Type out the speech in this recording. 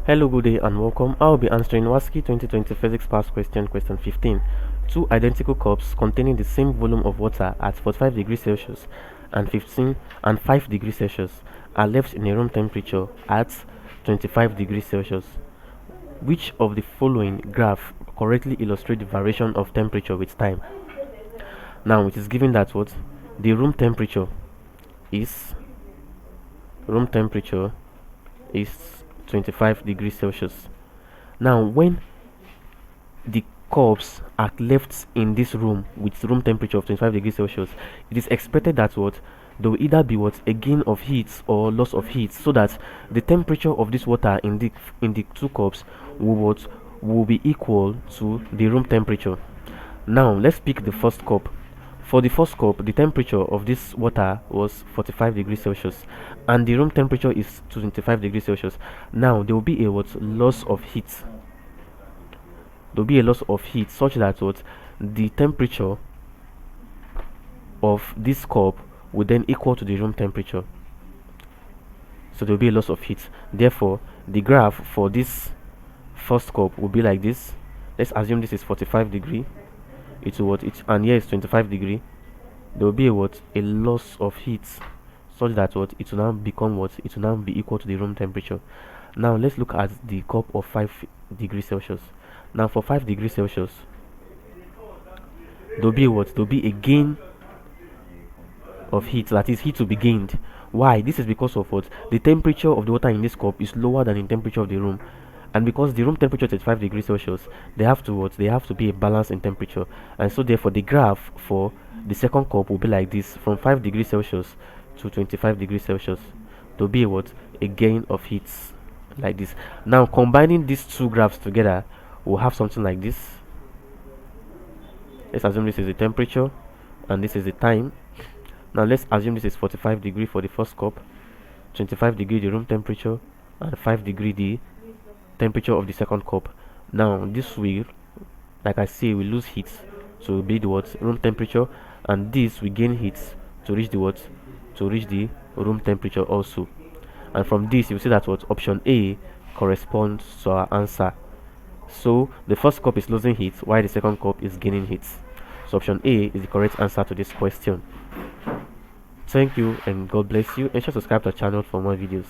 Hello, good day and welcome. I will be answering WASSCE 2020 Physics Past Question 15. Two identical cups containing the same volume of water at 45 degrees Celsius and 5 degrees Celsius are left in a room temperature at 25 degrees Celsius. Which of the following graph correctly illustrates the variation of temperature with time? Now it is given that what the is room temperature is 25 degrees Celsius. Now when the cups are left in this room with room temperature of 25 degrees Celsius, it is expected that what there will either be a gain of heat or loss of heat, so that the temperature of this water in the two cups will be equal to the room temperature. Now let's pick the first cup. For the first cup, the temperature of this water was 45 degrees Celsius and the room temperature is 25 degrees Celsius. Now there will be a loss of heat. There will be a loss of heat such that the temperature of this cup will then equal to the room temperature. So there will be a loss of heat. Therefore, the graph for this first cup will be like this. Let's assume this is 45 degree. It will and here is 25 degree. There will be a loss of heat such that it will now become it will now be equal to the room temperature. Now let's look at the cup of 5 degrees Celsius. Now for 5 degrees Celsius, there will be a gain of heat, that is, heat will be gained. Why? This is because of the temperature of the water in this cup is lower than the temperature of the room, and because the room temperature is 35 degrees Celsius, they have to be a balance in temperature, and so therefore the graph for the second cup will be like this: from 5 degrees Celsius to 25 degrees Celsius. There will be a gain of heat like this. Now combining these two graphs together, we'll have something like this. Let's assume this is the temperature and this is the time. Now let's assume this is 45 degree for the first cup, 25 degree the room temperature, and 5 degree the temperature of the second cup. Now this will, like I say, we lose heat, so it will be the room temperature, and this we gain heat to reach the room temperature also. And from this you will see that option A corresponds to our answer. So the first cup is losing heat while the second cup is gaining heat. So option A is the correct answer to this question. Thank you and God bless you, and subscribe to our channel for more videos.